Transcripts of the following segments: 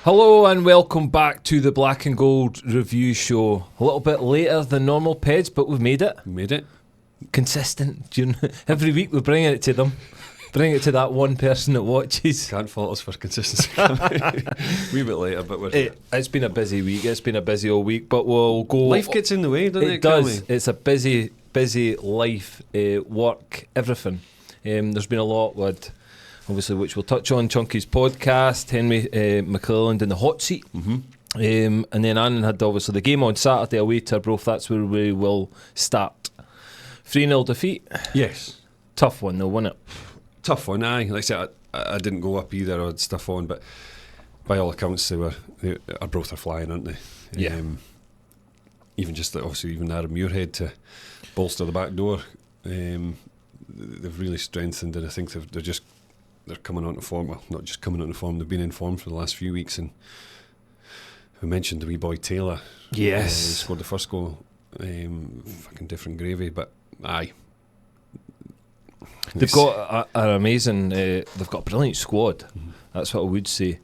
Hello and welcome back to the Black and Gold Review Show. A little bit later than normal, Peds, but we've made it. Made it. Consistent. Every week we're bringing it to them. Bring it to that one person that watches. Can't fault us for consistency. Wee bit later, but It's been a busy week. It's been a busy old week, but we'll go. Life gets in the way, doesn't it? It does. It's a busy life, work, everything. There's been a lot with, obviously, which we'll touch on. Chunky's podcast, Henry McClelland in the hot seat. Mm-hmm. And then Annan had obviously the game on Saturday away to Arbroath. That's where we will start. 3-0 defeat. Yes. Tough one though, wasn't it? Tough one, aye. Like I said, I didn't go up either. I had stuff on, but by all accounts, Arbroath are flying, aren't they? Yeah. Even just obviously even Aaron Muirhead to bolster the back door. They've really strengthened, and I think they're coming onto form. Well, not just coming onto form. They've been in form for the last few weeks, and we mentioned the wee boy Taylor. Yes, he scored the first goal. Fucking different gravy, but aye. They've got an amazing. They've got a brilliant squad. Mm-hmm. That's what I would say.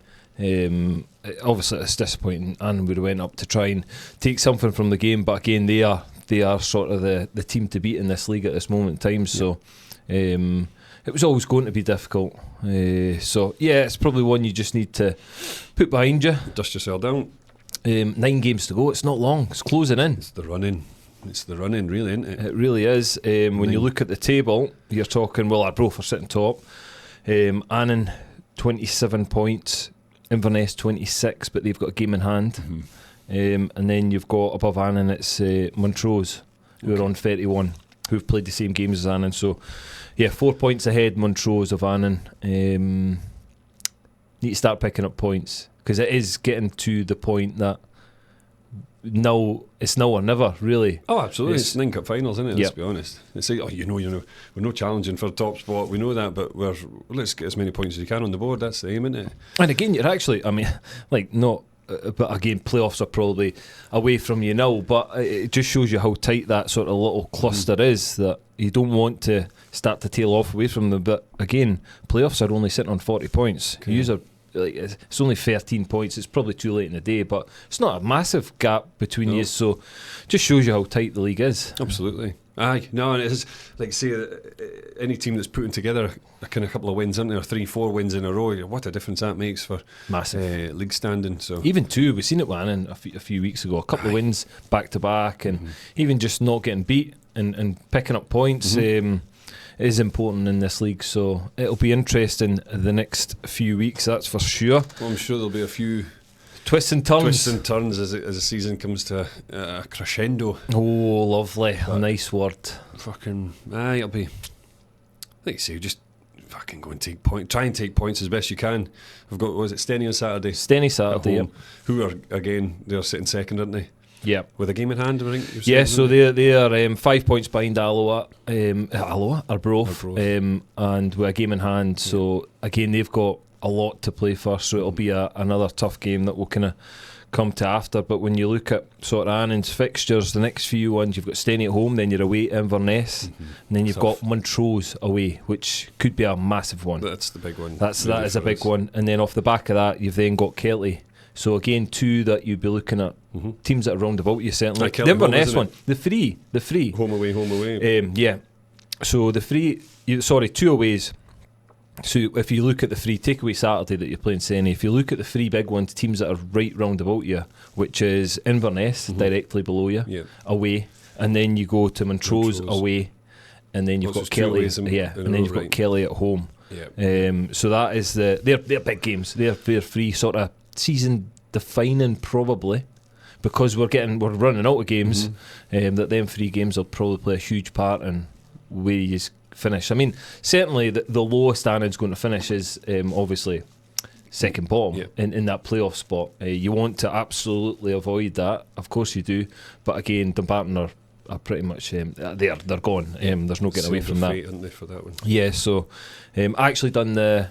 Obviously, it's disappointing, and we went up to try and take something from the game. But again, they are sort of the team to beat in this league at this moment in time. So it was always going to be difficult. So yeah, it's probably one you just need to put behind you. Dust yourself down. 9 games to go. It's not long. It's closing in. It's the running, really, isn't it? It really is. When you look at the table, you're talking, well, Arbroath are sitting top. Annans, 27 points. Inverness, 26, but they've got a game in hand. Mm-hmm. And then you've got above Annans, it's Montrose, who are on 31, who've played the same games as Annans. So, yeah, 4 points ahead, Montrose of Annans. Need to start picking up points, because it is getting to the point that it's now or never, really. Oh, absolutely. It's 9 cup finals, isn't it? Let's yep. be honest. It's like, we're no challenging for a top spot. We know that, but let's get as many points as you can on the board. That's the aim, isn't it? And again, you're actually, but again, playoffs are probably away from you now, but it just shows you how tight that sort of little cluster is, that you don't want to start to tail off away from them. But again, playoffs are only sitting on 40 points. Okay. It's only 13 points. It's probably too late in the day, but it's not a massive gap between you, so just shows you how tight the league is. Absolutely. Aye, no, and it is like, say, any team that's putting together a kind of couple of wins, aren't there, 3-4 wins in a row, what a difference that makes for massive league standing. So even 2, we've seen it with Annans a few weeks ago, a couple of wins back to back, and even just not getting beat and picking up points. Is important in this league, so it'll be interesting the next few weeks, that's for sure. Well, I'm sure there'll be a few twists and turns as the season comes to a crescendo. Oh, lovely. But a nice word. Fucking aye, it'll be, like you say, just fucking go and try and take points as best you can. We've got, was it Stenny on Saturday? Stenny Saturday, yep. Who are, again, they're sitting second, aren't they? Yeah, with a game in hand, I think. Yeah, so they are 5 points behind Arbroath, and with a game in hand. So again, they've got a lot to play for. So it'll be another tough game that we'll kind of come to after. But when you look at sort of Annans fixtures, the next few ones, you've got Stenny at home, then you're away at Inverness, and then you've got Montrose away, which could be a massive one. That's the big one. That is a big one. And then off the back of that, you've then got Kelty. So again, 2 that you'd be looking at, teams that are round about you, certainly. The Inverness one, the free. Home away. Yeah. So the free, 2 aways. So if you look at the free, take away Saturday that you're playing Senny, if you look at the 3 big ones, teams that are right round about you, which is Inverness, directly below you, away, and then you go to Montrose away, and then you've got Kelty, and then you've got Kelty at home. Yeah. So that is they're big games. They're 3 sort of season defining, probably, because we're running out of games. That them 3 games will probably play a huge part in where you finish. I mean, certainly the lowest Annans going to finish is obviously second bottom in that playoff spot. You want to absolutely avoid that, of course you do. But again, Dumbarton are pretty much they're gone. There's no getting away from that. Aren't they, for that one? Yeah. So I actually done the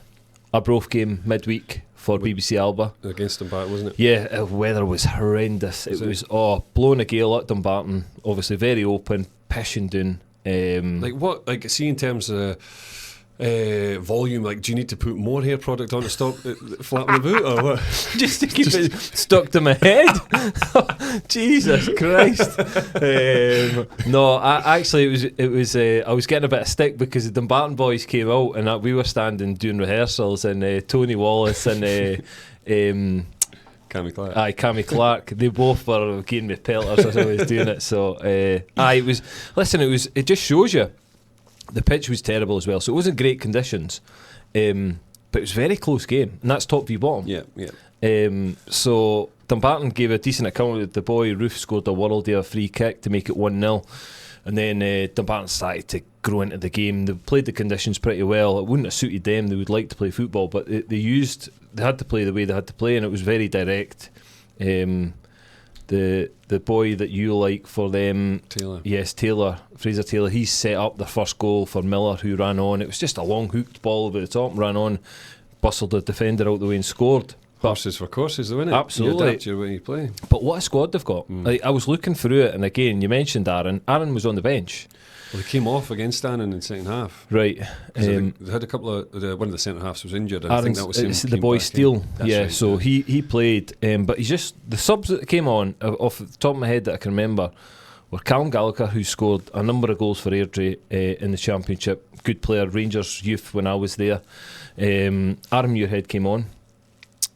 Arbroath game midweek for BBC Alba. Against Dumbarton, wasn't it? Yeah, the weather was horrendous. It was blowing a gale at Dumbarton, obviously very open, pissing down. See in terms of volume, like, do you need to put more hair product on to stop it flapping about, or what? Just to keep it stuck to my head. Jesus Christ. No, it was I was getting a bit of stick because the Dumbarton boys came out and we were standing doing rehearsals, and Tony Wallace and Cammy Clark. Cammy Clark, they both were giving me pelters as I was doing it. So it just shows you the pitch was terrible as well, so it wasn't great conditions, but it was a very close game, and that's top v bottom. So Dumbarton gave a decent account. The boy Roof scored a worldie, a free kick to make it 1-0, and then Dumbarton started to grow into the game. They played the conditions pretty well. It wouldn't have suited them. They would like to play football, but they had to play the way they had to play, and it was very direct. The boy that you like for them, Taylor. Yes, Fraser Taylor, he set up the first goal for Miller, who ran on. It was just a long hooked ball over the top, ran on, bustled the defender out the way and scored. Horses for courses, though, isn't it? Absolutely. You adapt your way you play. But what a squad they've got. Like, I was looking through it, and again, you mentioned Aaron. Aaron was on the bench. Well, they came off against Annans in the second half. Right. They had a couple of... one of the centre halves was injured. I think that was him. It's the boy Steele. Yeah, right, so he played. But he's just... The subs that came on, off the top of my head that I can remember, were Callum Gallagher, who scored a number of goals for Airdrie in the Championship. Good player, Rangers youth when I was there. Aaron Muirhead came on.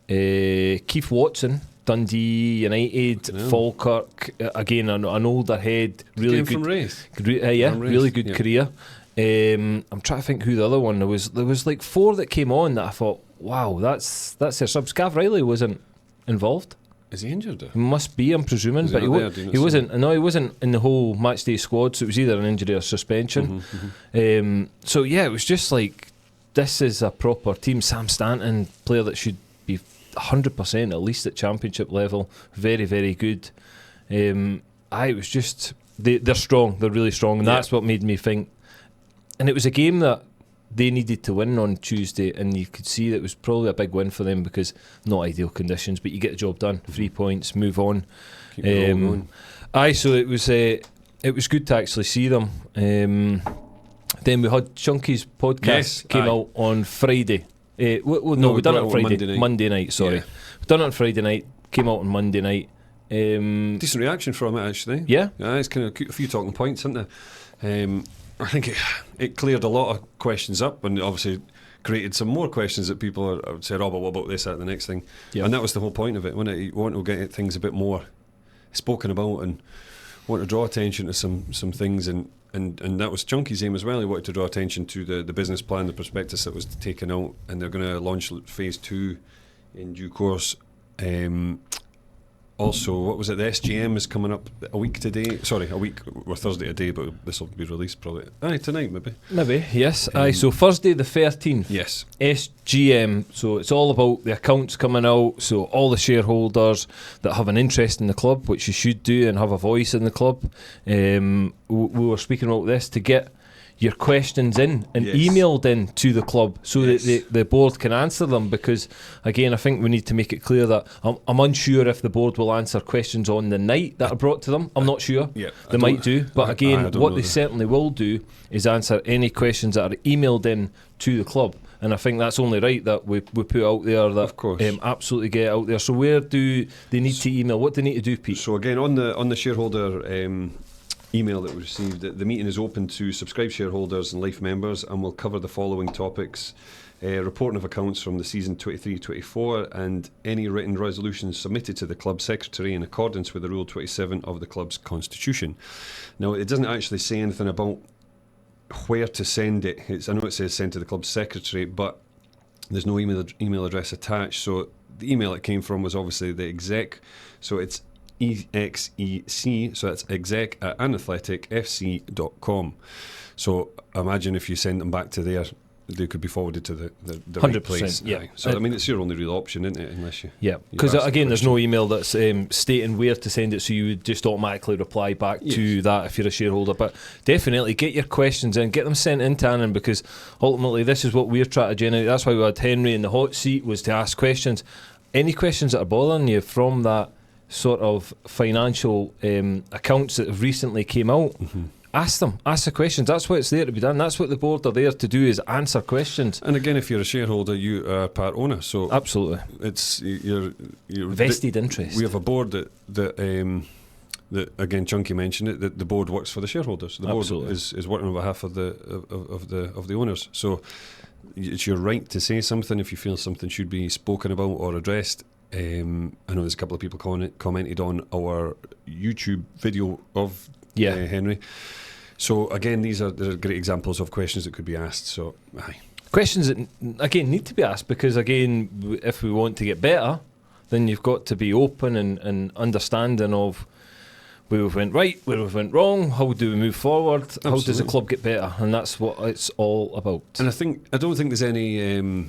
Keith Watson, Dundee United, Falkirk, again an older head, really came good from Wraith. Really good career. I'm trying to think who the other one was. There was like 4 that came on that I thought, wow, that's their subs. Gav Riley wasn't involved. Is he injured? He must be, I'm presuming, but he wasn't. No, he wasn't in the whole match day squad. So it was either an injury or suspension. So yeah, it was just like, this is a proper team. Sam Stanton, player that should be 100% at least at Championship level. Very, very good. It was just they're strong. They're really strong, and that's what made me think. And it was a game that they needed to win on Tuesday, and you could see that it was probably a big win for them because not ideal conditions, but you get the job done. 3 points, move on. Keep it all going. So it was good to actually see them. Then we had Chunky's podcast came out on Friday. We done it on Friday. Monday night, sorry. Yeah. We done it on Friday night, came out on Monday night. Decent reaction from it, actually. Yeah? It's kind of a few talking points, isn't there? I think it cleared a lot of questions up, and obviously created some more questions that people said, oh, but what about this, that, the next thing? Yep. And that was the whole point of it, wasn't it? You want to get things a bit more spoken about and want to draw attention to some things, and that was Chunky's aim as well. He wanted to draw attention to the business plan, the prospectus that was taken out, and they're going to launch phase 2 in due course. Also, what was it? The SGM is coming up a week today. Sorry, a week or Thursday today, but this will be released probably tonight, maybe. Maybe, yes. So Thursday the 13th. Yes. SGM. So it's all about the accounts coming out. So all the shareholders that have an interest in the club, which you should do, and have a voice in the club. We were speaking about this to get your questions in and emailed in to the club so that the board can answer them, because again I think we need to make it clear that I'm unsure if the board will answer questions on the night that are brought to them. I'm not sure. They might do, but again what they certainly will do is answer any questions that are emailed in to the club, and I think that's only right that we put out there that, of course, absolutely get out there. So where do they need to email? What do they need to do, Pete? So again, on the shareholder email that we received, the meeting is open to subscribed shareholders and life members, and will cover the following topics: reporting of accounts from the season 23-24 and any written resolutions submitted to the club secretary in accordance with the Rule 27 of the club's constitution. Now, it doesn't actually say anything about where to send it. I know it says send to the club secretary, but there's no email address attached. So the email it came from was obviously the exec, so it's EXEC, so that's exec@anathleticfc.com. So imagine if you send them back to there, they could be forwarded to the 100%, right place. Yeah. So I mean, it's your only real option, isn't it? Unless you because again, there's no email that's stating where to send it, so you would just automatically reply back to that if you're a shareholder. But definitely get your questions in, get them sent in to Annan, because ultimately this is what we're trying to generate. That's why we had Henry in the hot seat, was to ask questions. Any questions that are bothering you from that sort of financial accounts that have recently came out, ask the questions. That's what it's there to be done. That's what the board are there to do, is answer questions. And again, if you're a shareholder, you are part owner, so absolutely, it's you're vested interest. We have a board that again, Chunky mentioned it, that the board works for the shareholders. The board is working on behalf of the owners. So it's your right to say something if you feel something should be spoken about or addressed. I know there's a couple of people commented on our YouTube video of Henry. So again, they're great examples of questions that could be asked. So questions that again need to be asked, because again, if we want to get better, then you've got to be open and understanding of where we've went right, where we've went wrong, how do we move forward, Absolutely. How does the club get better, and that's what it's all about. And I don't think there's any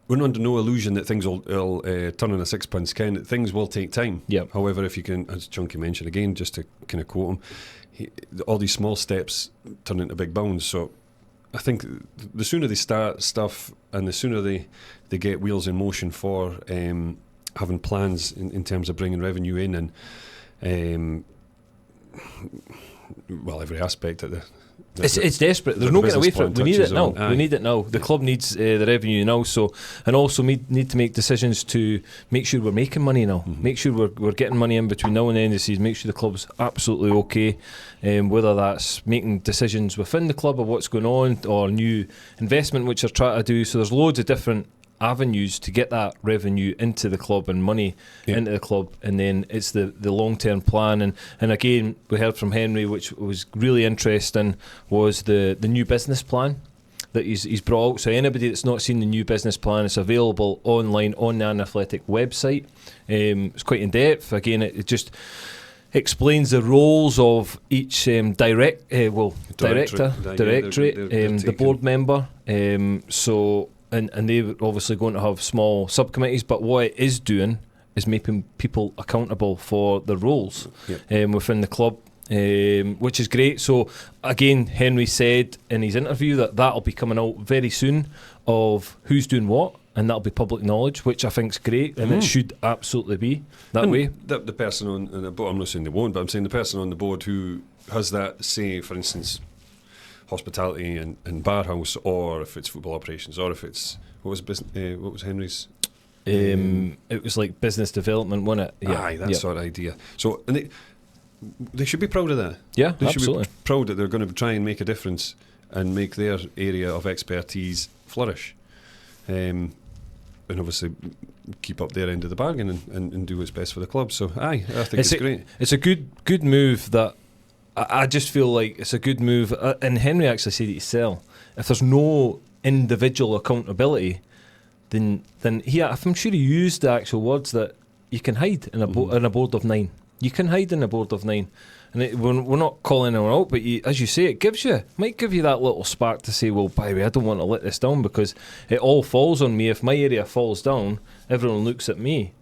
we're under no illusion that things will turn on a sixpence, Ken. Things will take time. Yep. However, if you can, as Chunky mentioned again, just to kind of quote him, all these small steps turn into big bounds. So I think the sooner they start stuff and the sooner they get wheels in motion for having plans in terms of bringing revenue in and every aspect of it's desperate. There's no getting away from it. We need it now. We need it now. The club needs the revenue now. So, and also need to make decisions to make sure we're making money now. Mm-hmm. Make sure we're getting money in between now and the end of the season. Make sure the club's absolutely okay. Whether that's making decisions within the club of what's going on or new investment which they're trying to do. So there's loads of different avenues to get that revenue into the club and money into the club, and then it's the long-term plan, and again we heard from Henry, which was really interesting, was the new business plan that he's brought out. So anybody that's not seen the new business plan, it's available online on the Annan Athletic website. It's quite in depth. Again, it just explains the roles of each directorate, the board member. And they're obviously going to have small subcommittees, but what it is doing is making people accountable for their roles within the club, which is great. So again, Henry said in his interview that'll be coming out very soon of who's doing what, and that'll be public knowledge, which I think is great, and it should absolutely be that way. The person on the board, I'm not saying they won't, but I'm saying the person on the board who has that say, for instance, hospitality and bar house, or if it's football operations, or if it's what was Henry's? It was like business development, wasn't it? Yeah. Aye, that sort of idea. So, and they should be proud of that. Yeah, they absolutely. should be proud that they're going to try and make a difference and make their area of expertise flourish, and obviously keep up their end of the bargain and do what's best for the club. So, I think it's great. It's a good move that. I just feel like it's a good move, and Henry actually said it himself. If there's no individual accountability, then I'm sure he used the actual words that you can hide in a board of 9. You can hide in a board of 9, and we're not calling anyone out, but as you say, it might give you that little spark to say, well, by the way, I don't want to let this down because it all falls on me. If my area falls down, everyone looks at me.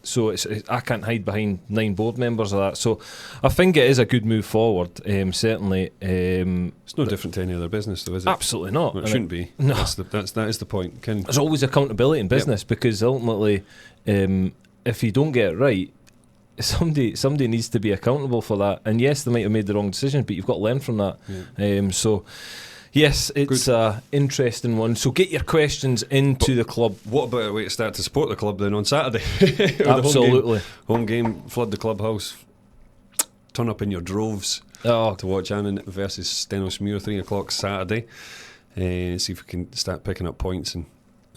So I can't hide behind 9 board members of that. So I think it is a good move forward. Certainly, it's no different to any other business, though, is it? Absolutely not. Well, it shouldn't be. No, that is the point. There's always accountability in business because ultimately, if you don't get it right, somebody needs to be accountable for that. And yes, they might have made the wrong decision, but you've got to learn from that. So yes, it's an interesting one. So get your questions into the club. What about a way to start to support the club then on Saturday? Absolutely. Home game, flood the clubhouse, turn up in your droves to watch Annans versus Stenhousemuir, 3 o'clock Saturday. See if we can start picking up points and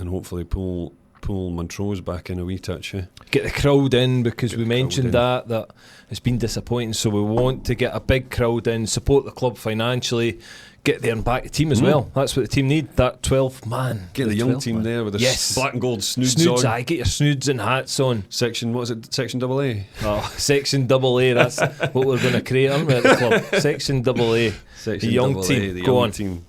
hopefully pull Montrose back in a wee touch. Get the crowd in, because we mentioned that it's been disappointing, so we want to get a big crowd in, support the club financially, get there and back the team as well. That's what the team need, that 12th man. Get the young team there with their black and gold snoods on. Get your snoods and hats on. Section AA? Oh, Section AA, that's what we're going to create, aren't we, at the club? Section AA. Section the young AA, team. the Go young on. Team.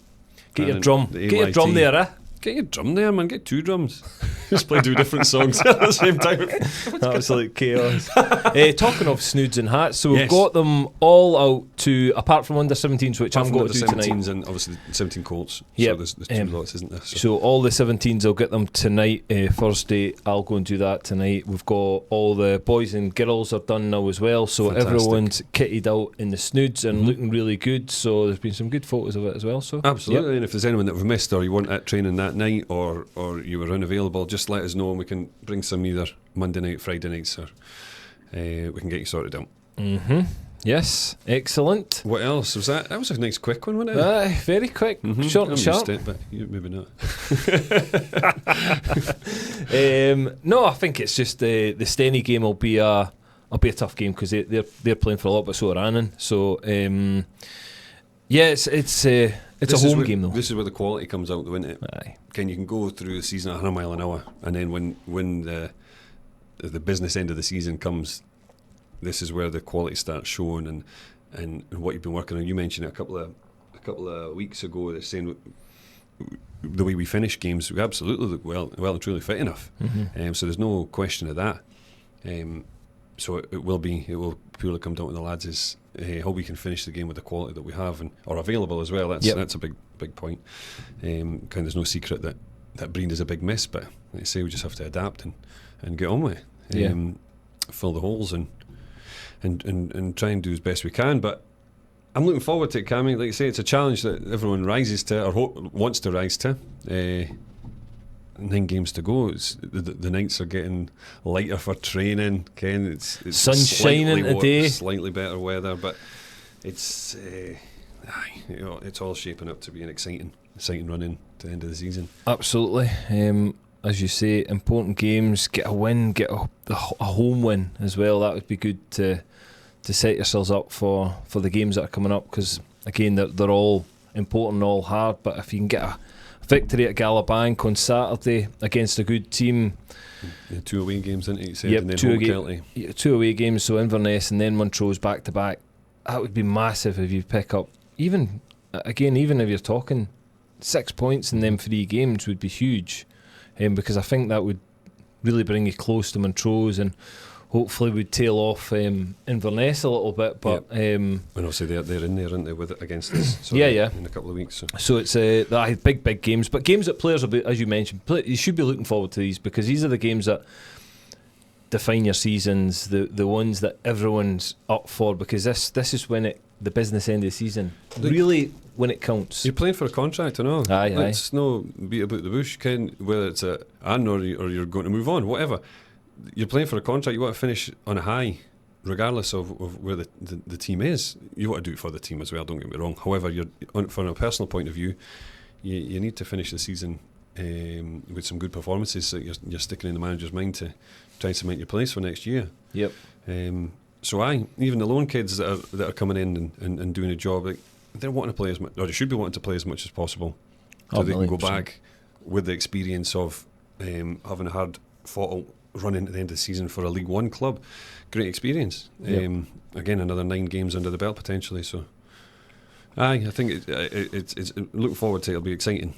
Get your drum. Get your drum there, Get your drum there, man. Get 2 drums. just play 2 different songs at the same time. Absolute chaos. Talking of snoods and hats, so we've Yes. got them all out to, apart from under 17s, which I'm going to do tonight. 17s and obviously the 17 Colts. Yep. So there's 2 lots, isn't there? So all the 17s, I'll get them tonight. Thursday, I'll go and do that tonight. We've got all the boys and girls are done now as well. So Fantastic. everyone's kitted out in the snoods and looking really good. So there's been some good photos of it as well. So Absolutely, yep. and if there's anyone that we've missed or you weren't at training that night or you were unavailable, just let us know and we can bring some either Monday night, Friday nights, or we can get you sorted out. Yes, excellent. What else was that? That was a nice quick one, wasn't it? Very quick, short and I'm sharp. used to it, but you maybe not. No, I think it's just the Stenny game will be a tough game because they're playing for a lot, but so are Annans. So yeah, it's a home game though. This is where the quality comes out, though, isn't it? Aye. Ken, you can go through the season at 100 mile an hour, and then when the business end of the season comes, this is where the quality starts showing, and what you've been working on. You mentioned it a couple of weeks ago. They're saying the way we finish games, we absolutely look well and truly fit enough. So there's no question of that. So it will purely come down to the lads is how we can finish the game with the quality that we have and are available as well. That's a big point. There's no secret that Breen is a big miss, but like I say, we just have to adapt and get on with it. Fill the holes and try and do as best we can. But I'm looking forward to it, Cammy. Like I say, it's a challenge that everyone rises to or wants to rise to. 9 games to go. The nights are getting lighter for training. Ken, it's sun shining today. Slightly better weather, but it's it's all shaping up to be an exciting run in to the end of the season. Absolutely. As you say, important games. Get a win. Get a home win as well. That would be good to set yourselves up for the games that are coming up. Because again, they're all important, all hard. But if you can get a victory at Galabank on Saturday against a good team. 2 away games, didn't you said? Yep, and then 2 away games, so Inverness and then Montrose back to back. That would be massive if you pick up, even if you're talking 6 points in them 3 games would be huge, because I think that would really bring you close to Montrose and hopefully would tail off Inverness a little bit, but and obviously they're in there, aren't they, with it against us? In a couple of weeks. So it's big games, but games that players will be, as you mentioned, you should be looking forward to these because these are the games that define your seasons, the ones that everyone's up for because this is when the business end of the season really when it counts. You're playing for a contract, I know. Aye. It's no beat about the bush, Ken. Whether it's or you're going to move on, whatever. You're playing for a contract. You want to finish on a high, regardless of where the team is. You want to do it for the team as well. Don't get me wrong. However, from a personal point of view, you need to finish the season with some good performances so you're sticking in the manager's mind to try and cement your place for next year. Yep. So even the lone kids that are coming in and doing a job, like, they're wanting to play as much, or they should be wanting to play as much as possible, so they can go back with the experience of having a hard fought run into the end of the season for a League One club. Great experience. Yep. Again, another 9 games under the belt potentially. So, I think it's looking forward to it. It'll be exciting.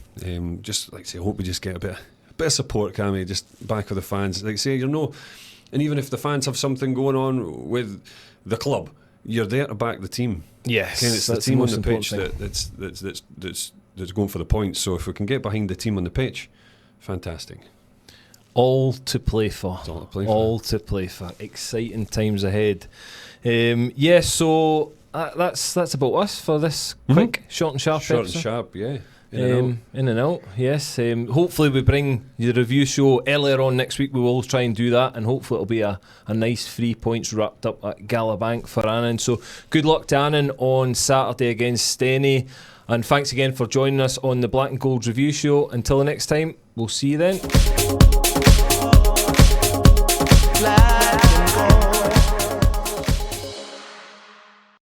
Just like I say, I hope we just get a bit of support, Cammy, just back with the fans. Like I say, and even if the fans have something going on with the club, you're there to back the team. Yes, Ken, it's the team on the pitch that's going for the points. So if we can get behind the team on the pitch, fantastic. All to play for. All to play for. Exciting times ahead. So that's about us for this quick, short and sharp episode. Short and sharp, yeah. In and out, yes. Hopefully we bring the review show earlier on next week. We will try and do that, and hopefully it'll be a nice 3 points wrapped up at Galabank for Annans. So good luck to Annans on Saturday against Stenny, and thanks again for joining us on the Black and Gold review show. Until the next time, we'll see you then.